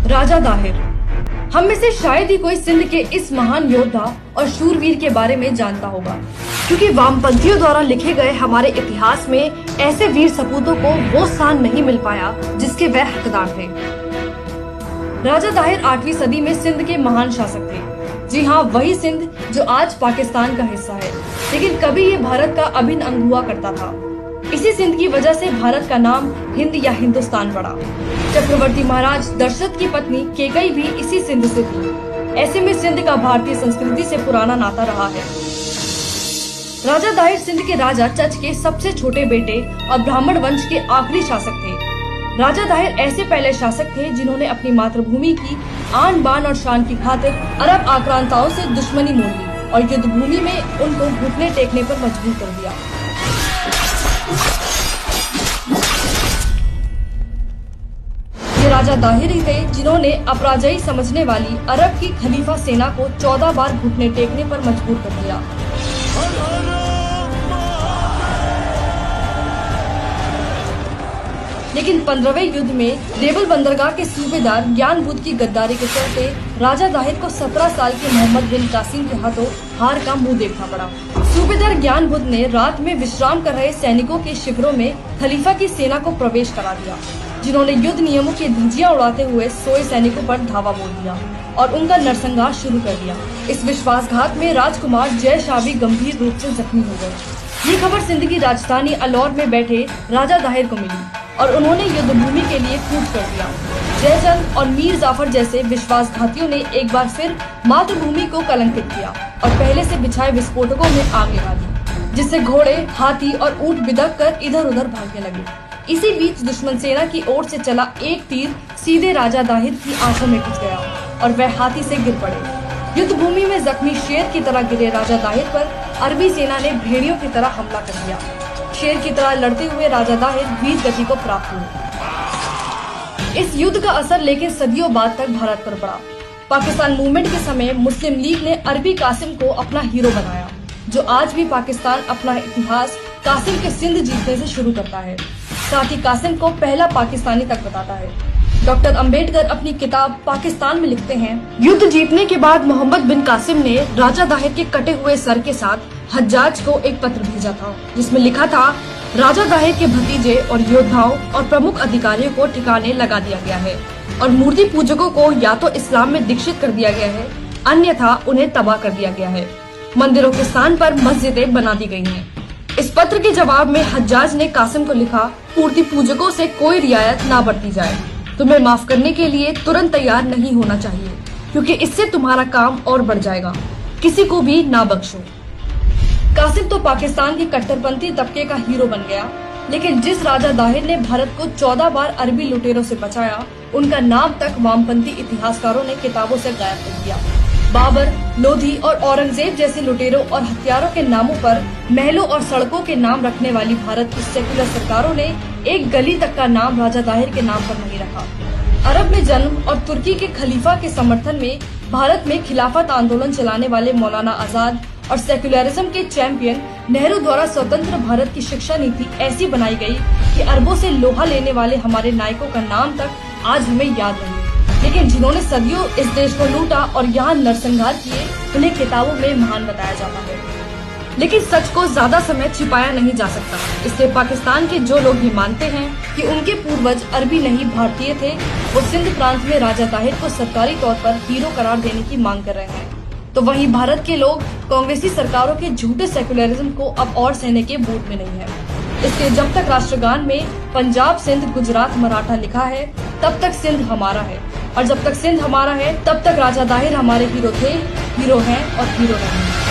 राजा दाहिर। हम में से शायद ही कोई सिंध के इस महान योद्धा और शूरवीर के बारे में जानता होगा, क्योंकि वामपंथियों द्वारा लिखे गए हमारे इतिहास में ऐसे वीर सपूतों को वो स्थान नहीं मिल पाया जिसके वह हकदार थे। राजा दाहिर 8वीं सदी में सिंध के महान शासक थे। जी हाँ, वही सिंध जो आज पाकिस्तान का हिस्सा है, लेकिन कभी ये भारत का अभिन्न अंग हुआ करता था। इसी सिंध की वजह से भारत का नाम हिंद या हिंदुस्तान पड़ा। चक्रवर्ती महाराज दशरथ की पत्नी केकई भी इसी सिंध से थी। ऐसे में सिंध का भारतीय संस्कृति से पुराना नाता रहा है। राजा दाहिर सिंध के राजा चच के सबसे छोटे बेटे और ब्राह्मण वंश के आखिरी शासक थे। राजा दाहिर ऐसे पहले शासक थे जिन्होंने अपनी मातृभूमि की आन बान और शान की खातिर अरब आक्रांताओं से दुश्मनी मोल ली और युद्ध भूमि में उनको घुटने टेकने पर मजबूर कर दिया। ये राजा दाहिर ही थे जिन्होंने अपराजयी समझने वाली अरब की खलीफा सेना को 14 बार घुटने टेकने पर मजबूर कर दिया। लेकिन 15वें युद्ध में देवल बंदरगाह के सूबेदार ज्ञान बुद्ध की गद्दारी के चलते राजा दाहिर को 17 साल के मोहम्मद बिन कासिम के हाथों हार का मुंह देखना पड़ा। सूबेदार ज्ञान बुद्ध ने रात में विश्राम कर रहे सैनिकों के शिविरों में खलीफा की सेना को प्रवेश करा दिया, जिन्होंने युद्ध नियमों की धज्जियां उड़ाते हुए सोए सैनिकों पर धावा बोल दिया और उनका नरसंहार शुरू कर दिया। इस विश्वासघात में राजकुमार जय शाह भी गंभीर रूप से जख्मी हो गए। ये खबर सिंध की राजधानी अलौर में बैठे राजा दाहिर को मिली और उन्होंने युद्ध भूमि के लिए कूच कर दिया। जयचंद और मीर जाफर जैसे विश्वासघातियों ने एक बार फिर मातृभूमि को कलंकित किया और पहले से बिछाए विस्फोटकों में आग लगा दी, जिससे घोड़े, हाथी और ऊंट बिदक कर इधर उधर भागने लगे। इसी बीच दुश्मन सेना की ओर से चला एक तीर सीधे राजा दाहिर की आंखों में घुस गया और वह हाथी से गिर पड़े। युद्ध भूमि में जख्मी शेर की तरह गिरे राजा दाहिर पर अरबी सेना ने भेड़ियों की तरह हमला कर दिया। शेर की तरह लड़ते हुए राजा दाहिर वीर गति को प्राप्त हुए। इस युद्ध का असर लेकिन सदियों बाद तक भारत पर पड़ा। पाकिस्तान मूवमेंट के समय मुस्लिम लीग ने अरबी कासिम को अपना हीरो बनाया, जो आज भी पाकिस्तान अपना इतिहास कासिम के सिंध जीतने से शुरू करता है, साथ ही कासिम को पहला पाकिस्तानी तक बताता है। डॉक्टर अंबेडकर अपनी किताब पाकिस्तान में लिखते हैं, युद्ध जीतने के बाद मोहम्मद बिन कासिम ने राजा दाहिर के कटे हुए सर के साथ हज्जाज को एक पत्र भेजा था, जिसमें लिखा था, राजा दाहिर के भतीजे और योद्धाओं और प्रमुख अधिकारियों को ठिकाने लगा दिया गया है और मूर्ति पूजकों को या तो इस्लाम में दीक्षित कर दिया गया है, अन्यथा उन्हें तबाह कर दिया गया है। मंदिरों के स्थान पर मस्जिदें बना दी गई हैं। इस पत्र के जवाब में हज्जाज ने कासिम को लिखा, मूर्ति पूजकों से कोई रियायत ना बरती जाए। तुम्हें माफ करने के लिए तुरंत तैयार नहीं होना चाहिए, क्योंकि इससे तुम्हारा काम और बढ़ जाएगा। किसी को भी ना बख्शो। कासिम तो पाकिस्तान के कट्टरपंथी तबके का हीरो बन गया, लेकिन जिस राजा दाहिर ने भारत को 14 बार अरबी लुटेरों से बचाया, उनका नाम तक वामपंथी इतिहासकारों ने किताबों से गायब कर दिया। बाबर, लोधी और औरंगजेब जैसे लुटेरों और हत्यारों के नामों पर महलों और सड़कों के नाम रखने वाली भारत की सेकुलर सरकारों ने एक गली तक का नाम राजा दाहिर के नाम पर नहीं रखा। अरब में जन्म और तुर्की के खलीफा के समर्थन में भारत में खिलाफत आंदोलन चलाने वाले मौलाना आजाद और सेकुलरिज्म के चैंपियन नेहरू द्वारा स्वतंत्र भारत की शिक्षा नीति ऐसी बनाई गई कि अरबों से लोहा लेने वाले हमारे नायकों का नाम तक आज हमें याद रहे। लेकिन जिन्होंने सदियों इस देश को लूटा और यहाँ नरसंहार किए, उन्हें किताबों में महान बताया जाता है। लेकिन सच को ज्यादा समय छिपाया नहीं जा सकता, इसलिए पाकिस्तान के जो लोग ये मानते हैं कि उनके पूर्वज अरबी नहीं भारतीय थे, वो सिंध प्रांत में राजा दाहिर को सरकारी तौर पर हीरो करार देने की मांग कर रहे हैं। तो वहीं भारत के लोग कांग्रेसी सरकारों के झूठे सेकुलरिज्म को अब और सहने के मूड में नहीं है। इसलिए जब तक राष्ट्रगान में पंजाब, सिंध, गुजरात, मराठा लिखा है, तब तक सिंध हमारा है, और जब तक सिंध हमारा है, तब तक राजा दाहिर हमारे हीरो थे, हीरो हैं और हीरो रहेंगे।